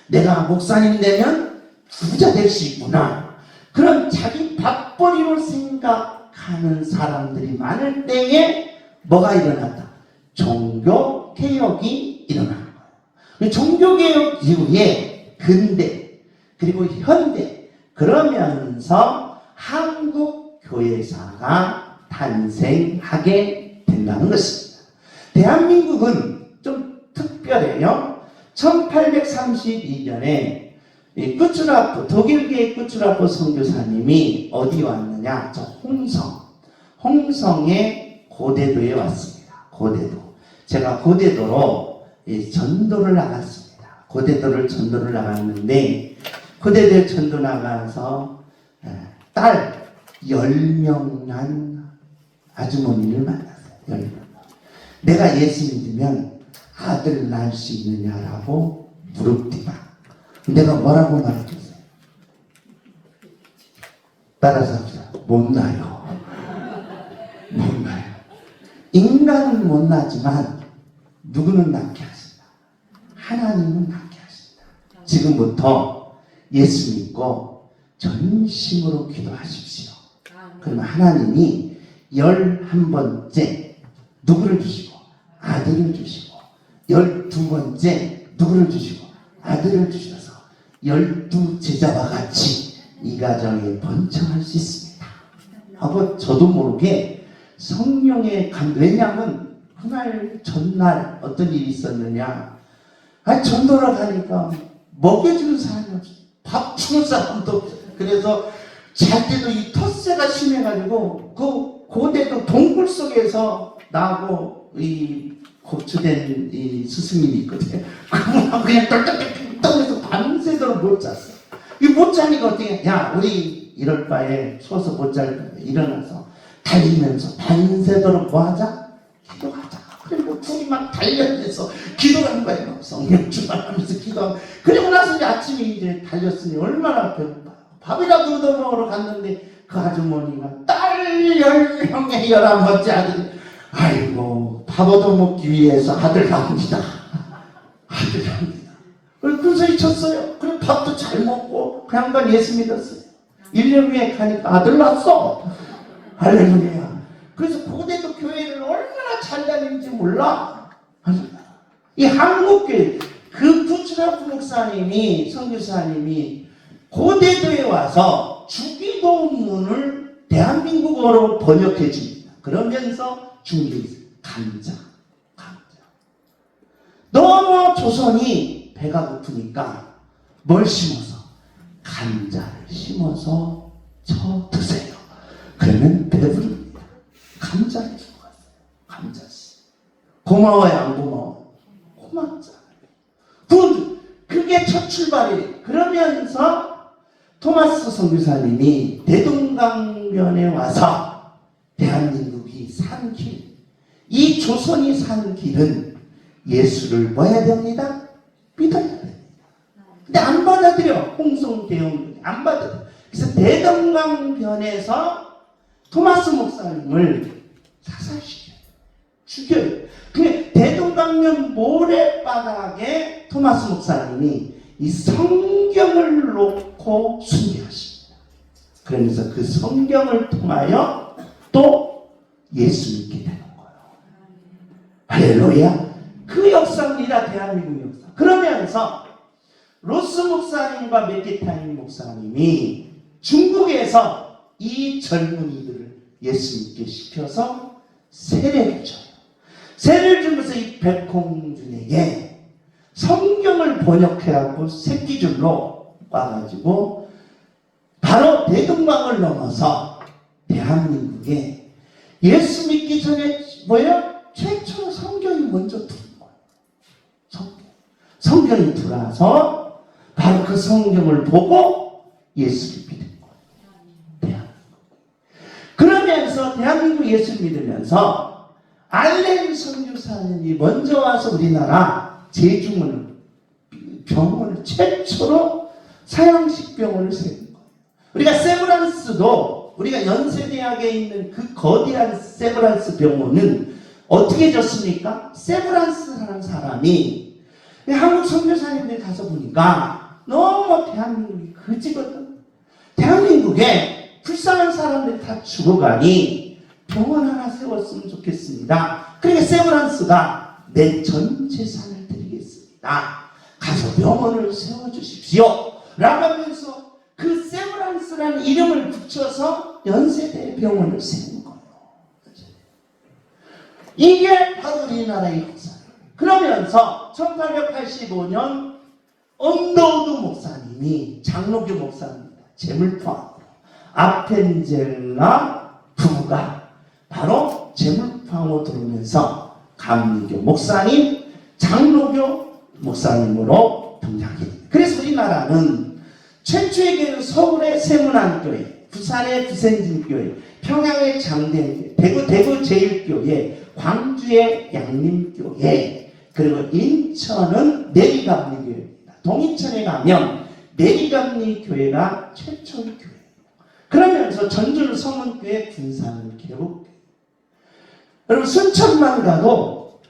내가 목사님 되면 부자 될 수 있구나. 그런 자기 밥벌이로 생각하는 사람들이 많을 때에 뭐가 일어났다? 종교개혁이 일어나는 거예요. 종교개혁 이후에 근대 그리고 현대 그러면서 한국 교회사가 탄생하게 된다는 것입니다. 대한민국은 좀 특별해요. 1832년에 독일계의 꾸츠라프 선교사님이 어디 왔느냐? 저 홍성의 고대도에 왔습니다. 고대도. 제가 고대도로 전도를 나갔습니다. 고대도를 전도를 나갔는데 고대도에 전도 나가서 딸 10명한 아주머니를 만났어요. 10명. 내가 예수 믿으면 아들 낳을 수 있느냐라고 물었더라. 내가 뭐라고 말했겠어요? 따라서 못 나요. 못 나요. 인간은 못 나지만 누구는 낳게 하신다. 하나님은 낳게 하신다. 지금부터 예수 믿고 전심으로 기도하십시오. 그러면 하나님이 11번째 누구를 주시고 아들을 주시고 12번째 누구를 주시고 아들을 주셔서 12 제자와 같이 이 가정에 번창할 수 있습니다. 하고 저도 모르게 성령의 왜냐하면 그날 전날 어떤 일이 있었느냐. 전도를 가니까 먹여주는 사람이 없어요. 밥 주는 사람도 없어요. 그래서 잘 때도 이 텃세가 심해가지고 그 고대도 동굴 속에서 나하고 이 고추된 이 스승님이 있거든요. 그분하고 그냥 떨떡떨떡해서 밤새도록 못 잤어. 이 못 자니까 어떻게, 야, 우리 이럴 바에 추워서 못 잘 거야. 일어나서 달리면서 밤새도록 뭐 하자? 기도하자. 그리고 둘이 막 달려내서 기도를 한 거예요. 성령 충만하면서 기도하고. 그리고 나서 이제 아침에 이제 달렸으니 얼마나 배고파. 밥이라도 얻어 먹으러 갔는데 그 아주머니가 딸 10명의 11번째 아들이 아이고 밥 얻어 먹기 위해서 아들 낳습니다. 아들 낳습니다. 그래서 쳤어요. 그럼 밥도 잘 먹고 그 양반 예수 믿었어요. 1년 후에 가니까 아들 낳았어. 할렐루야. 그래서 고대도 교회를 얼마나 잘 다니는지 몰라. 이 한국교회 그 부츠라프 목사님이 선교사님이 고대도에 와서 주기도문을 대한민국어로 번역해 줍니다. 그러면서 중국이 감자. 너무 조선이 배가 고프니까 뭘 심어서? 감자를 심어서 쳐 드세요. 그러면 배부릅니다. 감자를 심어갔어요. 감자씨. 고마워요, 안 고마워? 고맙잖아요. 그게 첫 출발이에요. 그러면서 토마스 선교사님이 대동강변에 와서 대한민국이 산 길, 이 조선이 산 길은 예수를 뭐 해야 됩니다? 믿어야 됩니다. 근데 안 받아들여. 홍성대왕 안 받아들여. 그래서 대동강변에서 토마스 목사님을 사살시켜요. 죽여요. 근데 대동강변 모래바닥에 토마스 목사님이 이 성경을 놓고 순교하십니다. 그러면서 그 성경을 통하여 또 예수 믿게 되는 거예요. 할렐루야. 그 역사입니다. 대한민국 역사. 그러면서 로스 목사님과 맥기타임 목사님이 중국에서 이 젊은이들을 예수 믿게 시켜서 세례를 줘요. 세례를 주면서 이 백홍준에게 성경을 번역해갖고 새끼줄로 꽈가지고 바로 대동강을 넘어서 대한민국에 예수 믿기 전에 뭐예요? 최초로 성경이 먼저 들어온 거예요. 성경이 들어와서 바로 그 성경을 보고 예수를 믿은 거예요. 대한민국. 그러면서 대한민국 예수를 믿으면서 알렌 선교사님이 먼저 와서 우리나라 제주문을 병원을 최초로 사형식 병원을 세운 거예요. 우리가 세브란스도 우리가 연세대학에 있는 그 거대한 세브란스 병원은 어떻게 졌습니까? 세브란스라는 사람이 한국 선교사님들 가서 보니까 너무 대한민국이 거지거든. 대한민국에 불쌍한 사람들이 다 죽어가니 병원 하나 세웠으면 좋겠습니다. 그러니까 세브란스가 내 전 재산을 드리겠습니다. 가서 병원을 세워주십시오. 라고 하면서 그 세브란스라는 이름을 붙여서 연세대 병원을 세운 거예요. 이게 바로 우리나라의 역사예요. 그러면서 1885년 언더우드 목사님이 장로교 목사입니다. 재물포항으로 아펜젤라 부부가 바로 재물포항으로 들어오면서 감리교 목사님, 장로교 목사님으로 등장하게 됩니다. 그래서 우리나라는 최초의 교회는 서울의 세문안교회, 부산의 부생진교회, 평양의 장대교회, 대구 제1교회, 광주의 양림교회, 그리고 인천은 내리감리교회입니다. 동인천에 가면 내리감리교회가 최초의 교회예요. 그러면서 전주는 서문교회, 군산은 개복교회. 여러분 순천만 가도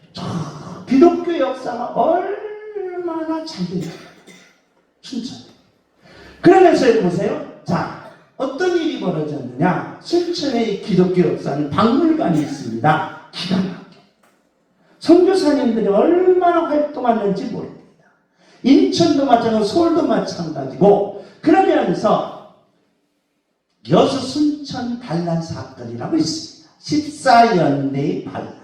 기독교 역사가 얼마나 잘 되죠. 순천. 그러면서 여기 보세요. 자, 어떤 일이 벌어졌느냐. 순천의 기독교 역사는 박물관이 있습니다. 기가 막혀. 선교사님들이 얼마나 활동하는지 모릅니다. 인천도 마찬가지고 서울도 마찬가지고 그러면서 여수 순천 반란 사건이라고 있습니다. 14연대의 반란.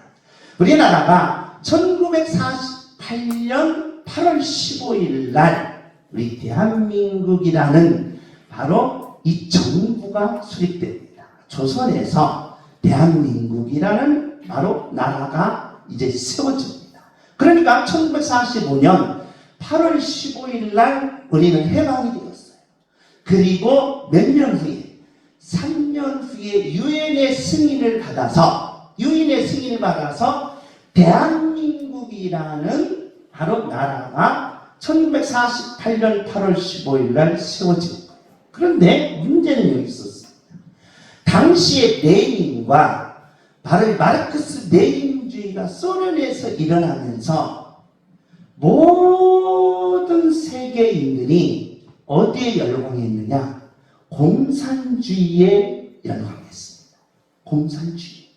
우리나라가 1948년 8월 15일 날 우리 대한민국이라는 바로 이 정부가 수립됩니다. 조선에서 대한민국이라는 바로 나라가 이제 세워집니다. 그러니까 1945년 8월 15일 날 우리는 해방이 되었어요. 그리고 몇 년 후에 3년 후에 유엔의 승인을 받아서 대한민국이라는 바로 나라가 1948년 8월 15일 날 세워진 거예요. 그런데 문제는 여기 있었습니다. 당시에 레닌과 바로 마르크스 레닌주의가 소련에서 일어나면서 모든 세계인들이 어디에 열광했느냐? 공산주의에 열광했습니다. 공산주의.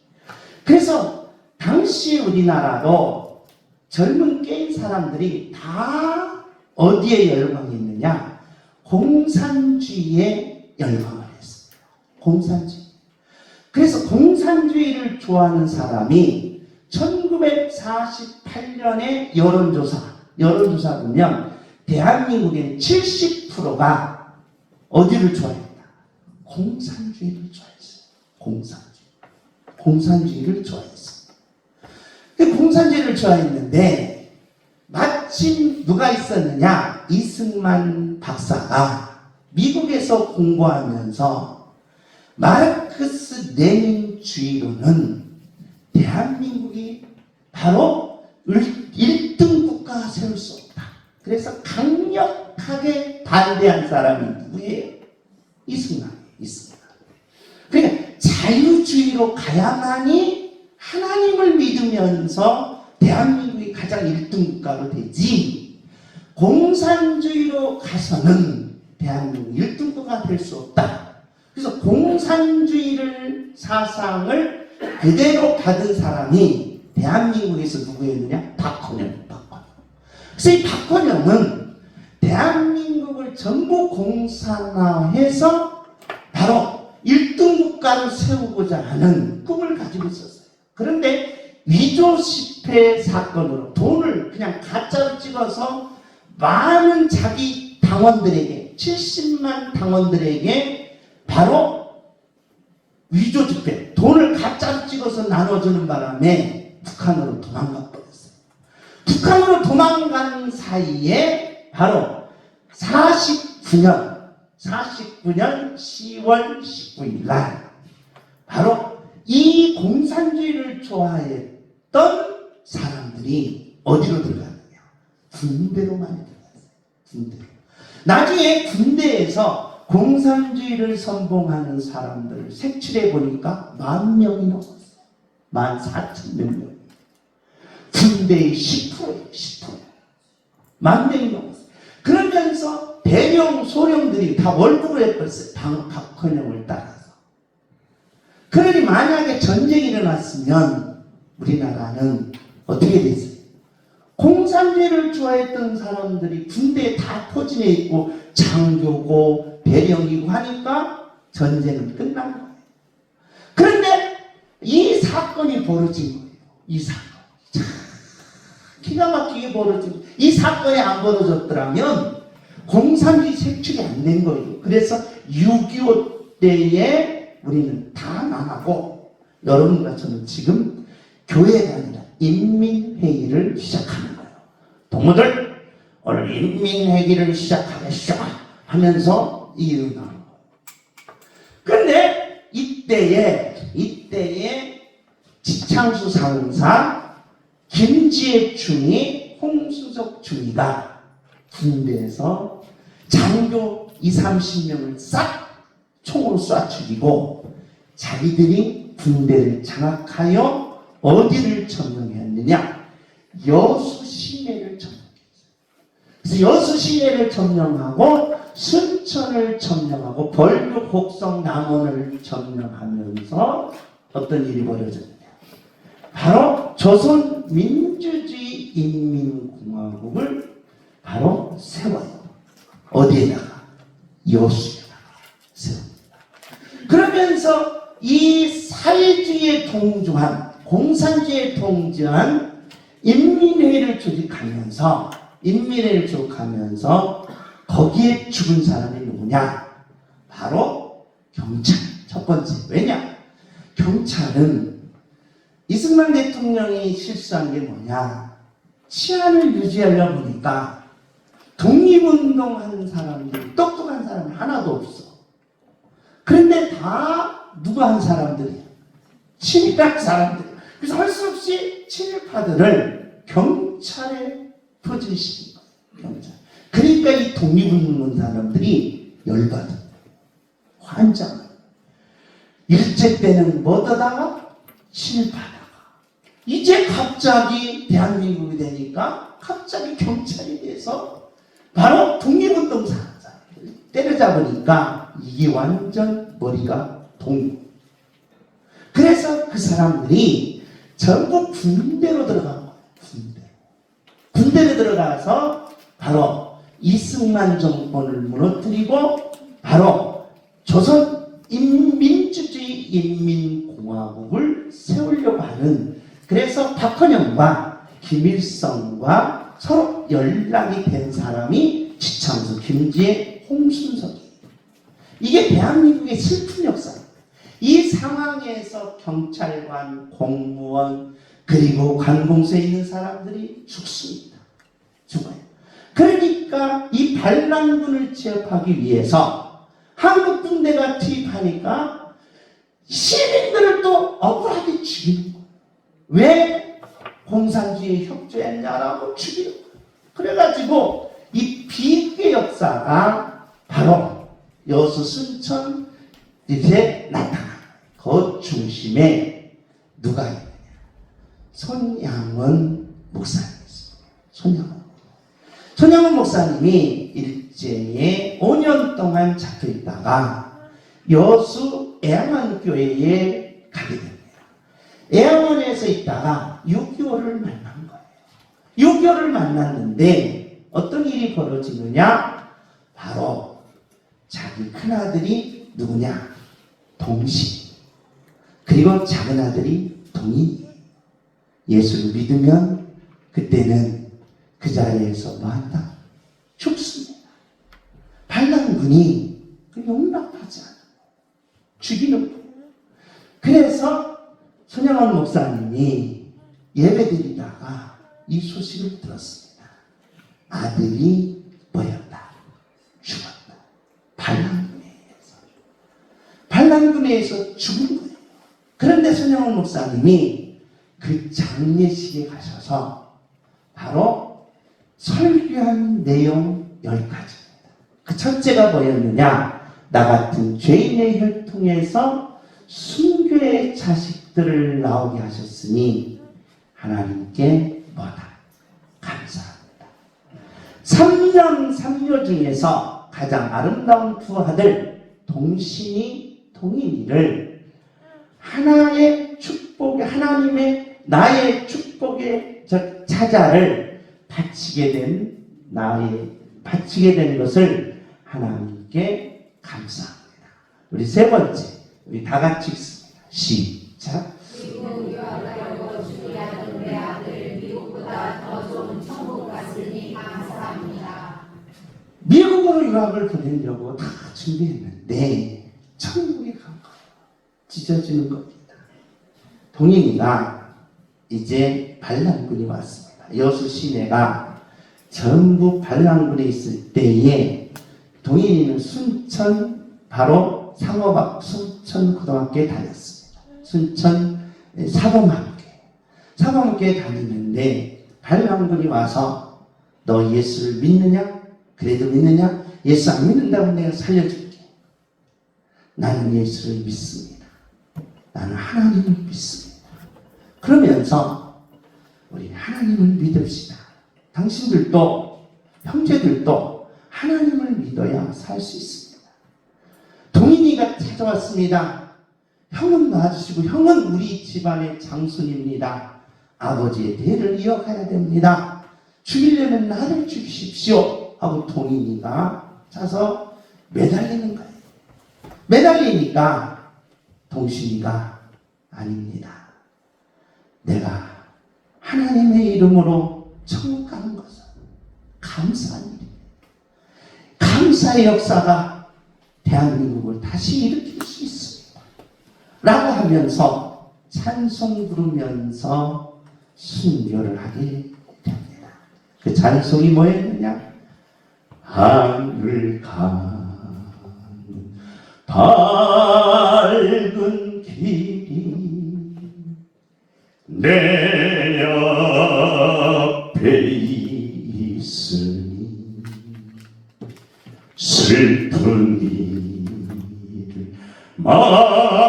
그래서 당시 우리나라도 젊은 게임 사람들이 다 어디에 열광했느냐? 공산주의에 열광을 했습니다. 공산주의. 그래서 공산주의를 좋아하는 사람이 1948년에 여론조사 보면 대한민국의 70%가 어디를 좋아했다? 공산주의를 좋아했어요. 공산주의를 좋아했어요. 공산주의를 좋아했는데 마침 누가 있었느냐? 이승만 박사가 미국에서 공부하면서 마르크스 레닌주의로는 대한민국이 바로 1등 국가가 세울 수 없다. 그래서 강력하게 반대한 사람이 누구예요? 이승만. 그러니까 자유주의로 가야만이 하나님을 믿으면서 대한민국이 가장 1등 국가로 되지, 공산주의로 가서는 대한민국 1등 국가가 될 수 없다. 그래서 공산주의를 사상을 그대로 받은 사람이 대한민국에서 누구였느냐? 박헌영. 그래서 이 박헌영은 대한민국을 전부 공산화해서 바로 1등 국가를 세우고자 하는 꿈을 가지고 있었어요. 그런데 위조 집회 사건으로 돈을 그냥 가짜로 찍어서 많은 자기 당원들에게, 70만 당원들에게 바로 위조 집회, 돈을 가짜로 찍어서 나눠주는 바람에 북한으로 도망가 버렸어요. 북한으로 도망간 사이에 바로 49년 10월 19일 날 바로 이 공산주의를 좋아했던 사람들이 어디로 들어갔느냐? 군대로 많이 들어갔어요. 군대로. 나중에 군대에서 공산주의를 선봉하는 사람들을 색출해 보니까 10,000명이 넘었어요. 14,000명. 군대의 10%예요. 10%. 10,000명이 넘었어요. 그러면서 대령 소령들이 다 월북을 해버렸어요. 박헌영을 따라서. 그러니 만약에 전쟁이 일어났으면 우리나라는 어떻게 됐어요? 공산주의를 좋아했던 사람들이 군대에 다 포진해 있고 장교고 대령이고 하니까 전쟁은 끝난 거예요. 그런데 이 사건이 벌어진 거예요. 이 사건. 기가 막히게 벌어진, 이 사건이 안 벌어졌더라면 공산주의 색출이 안 된 거예요. 그래서 6.25 때에 우리는 다 망하고 여러분과 저는 지금 교회가 아니라 인민회의를 시작하는 거예요. 동무들 오늘 인민회의를 시작하겠어 하면서 일어나는 거예요. 그런데 이때에 지창수 상사, 김지혜 중위, 홍수석 중위가 군대에서 장교 20-30명을 싹 총으로 쏴 죽이고 자기들이 군대를 장악하여 어디를 점령했느냐? 여수 시내를 점령했어요. 그래서 여수 시내를 점령하고 순천을 점령하고 벌교, 곡성, 남원을 점령하면서 어떤 일이 벌어졌느냐? 바로 조선민주주의 인민공화국을 바로 세워요. 어디에다가? 여수에다가 세웁니다. 그러면서 이 사회주의에 동조한, 공산주의에 동조한 인민회의를 조직하면서 거기에 죽은 사람이 누구냐? 바로 경찰. 첫 번째. 왜냐? 경찰은 이승만 대통령이 실수한 게 뭐냐? 치안을 유지하려고 보니까 독립운동하는 사람들이, 똑똑한 사람이 하나도 없어. 그런데 다 누가 한 사람들이야? 친일파 사람들. 그래서 할 수 없이 친일파들을 경찰에 포진시킨 거예요. 경찰. 그러니까 이 독립운동 사람들이 열받은, 환장을. 일제 때는 뭐더다가 친일파다가 이제 갑자기 대한민국이 되니까 갑자기 경찰이 돼서 바로 독립운동 사람들을 때려잡으니까 이게 완전 머리가 동. 그래서 그 사람들이 전부 군대로 들어간 거예요. 군대로 들어가서 바로 이승만 정권을 무너뜨리고 바로 조선 민주주의 인민공화국을 세우려고 하는, 그래서 박헌영과 김일성과 서로 연락이 된 사람이 지창수, 김지혜, 홍순석이에요. 이게 대한민국의 슬픈 역사입니다. 이 상황에서 경찰관, 공무원, 그리고 관공서에 있는 사람들이 죽습니다. 죽어요. 그러니까 이 반란군을 제압하기 위해서 한국 군대가 투입하니까 시민들을 또 억울하게 죽이는 거예요. 왜 공산주의에 협조했냐라고 죽이는 거예요. 그래가지고 이 비극의 역사가 바로 여수 순천 이제 나타나. 그 중심에 누가 있느냐? 손양원 목사님이었습니다. 손양원 목사님이 일제에 5년 동안 잡혀 있다가 여수 애양원교회에 가게 됩니다. 애양원에서 있다가 6개월을 만난 거예요. 6개월을 만났는데 어떤 일이 벌어지느냐? 바로 자기 큰아들이 누구냐? 동신. 그리고 작은 아들이 동인. 예수를 믿으면 그때는 그 자리에서 뭐한다? 죽습니다. 반란군이 용납하지 않아요. 죽이는 거예요. 그래서 손양원 목사님이 예배드리다가 이 소식을 들었습니다. 아들이 뭐였다? 죽었다. 반란군에 의해서 죽은 거예요. 그런데 손양원 목사님이 그 장례식에 가셔서 바로 설교한 내용 10가지입니다. 그 첫째가 뭐였느냐? 나 같은 죄인의 혈통에서 순교의 자식들을 나오게 하셨으니 하나님께 뭐다? 감사합니다. 3년 3녀 중에서 가장 아름다운 두 아들 동인이를 하나의 축복의 하나님의 나의 축복의 자자를 바치게 된 것을 하나님께 감사합니다. 우리 세 번째, 우리 다 같이 읽습니다. 시작. 미국 유학하려고 준비하던 내 아들 미국보다 더 좋은 천국 갔으니 감사합니다. 미국으로 유학을 보내려고 다 준비했는데 천국에 간 거예요. 찢어지는 겁니다. 동인이가 이제 반란군이 왔습니다. 여수 시내가 전부 반란군에 있을 때에 동인이는 순천 바로 순천 고등학교에 다녔습니다. 순천 사범학교에 다니는데 반란군이 와서 너 예수를 믿느냐? 그래도 믿느냐? 예수 안 믿는다면 내가 살려줄게. 나는 예수를 믿습니다. 나는 하나님을 믿습니다. 그러면서 우리 하나님을 믿읍시다. 당신들도 형제들도 하나님을 믿어야 살 수 있습니다. 동인이가 찾아왔습니다. 형은 놔주시고 형은 우리 집안의 장손입니다. 아버지의 대를 이어가야 됩니다. 죽이려면 나를 죽이십시오 하고 동인이가 차서 매달리는 거예요. 매달리니까 동신이가 아닙니다. 내가 하나님의 이름으로 천국 가는 것은 감사한 일입니다. 감사의 역사가 대한민국을 다시 일으킬 수 있습니다. 라고 하면서 찬송 부르면서 순교를 하게 됩니다. 그 찬송이 뭐였느냐? 하늘 가는 밝은 길이 내 옆에 있으니 슬픈 일을 많이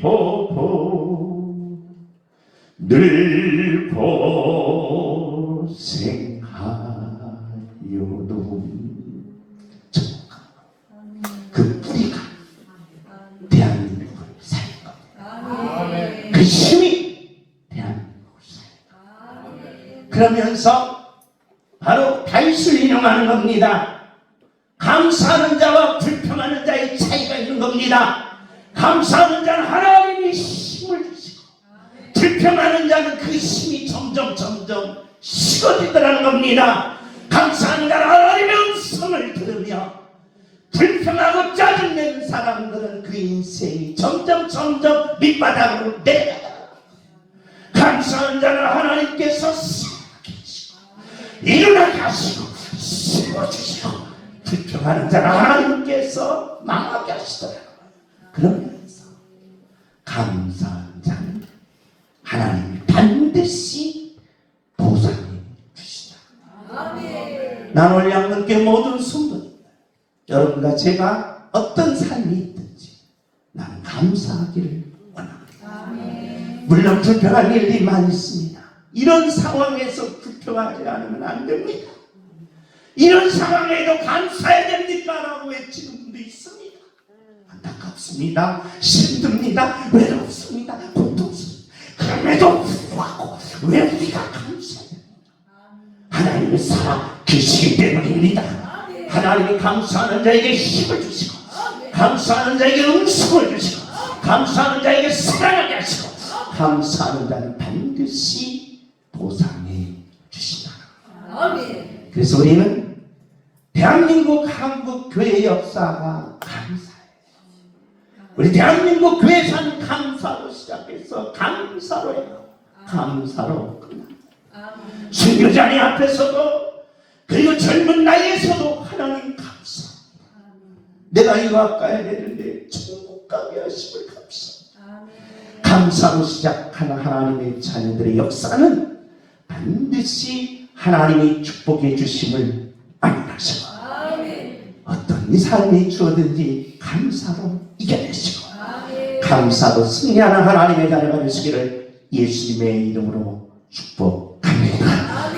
보고 늘 고생하여도 그 뿌리가 대한민국을 살린 겁니다. 그 힘이 대한민국을 살린 겁니다. 그러면서 바로 다윗을 인용하는 겁니다. 감사하는 자와 불평하는 자의 차이가 있는 겁니다. 감사하는 자는 하나님이 힘을 주시고 불평하는 자는 그 힘이 점점 식어지더라는 겁니다. 감사하는 자는 하나님의 음성을 들으며 불평하고 짜증내는 사람들은 그 인생이 점점 밑바닥으로 내려가다. 감사한 자는 하나님께서 세우게 하시고 일어나게 하시고 세워주시고 불평하는 자는 하나님께서 망하게 하시더라. 그러면서 감사한 자는 하나님이 반드시 보상해 주시다. 나는 오늘 양문교회 모든 성도들, 여러분과 제가 어떤 삶이 있든지 나는 감사하기를 원합니다. 물론 불평할 일이 많이 있습니다. 이런 상황에서 불평하지 않으면 안 됩니다. 이런 상황에도 감사해야 됩니까? 라고 외치는 분도 있습니다. 안타깝습니다. 힘듭니다. 외롭습니다. 고통스럽습니다. 그럼에도 불구하고 왜 우리가 감사해야 됩니까? 하나님의 살아 계시기 때문입니다. 하나님이 감사하는 자에게 힘을 주시고 감사하는 자에게 음식을 주시고 감사하는 자에게 사랑하게 하시고 감사하는 자는 반드시 보상해 주신다. 그래서 우리는 대한민국 한국 교회 역사가 감사해요. 우리 대한민국 교회사는 감사로 시작해서 감사로 해요. 감사로 끝납니다. 순교자님 앞에서도 그리고 젊은 나이에서도 하나님 감사합니다. 내가 이거 가야 되는데 천국 가게 하심을 감사합니다. 감사로 시작하는 하나님의 자녀들의 역사는 반드시 하나님이 축복해 주심을 알리시고 어떤 이 삶이 주어든지 감사로 이겨내시고 감사로 승리하는 하나님의 자녀가 되시기를 예수님의 이름으로 축복합니다.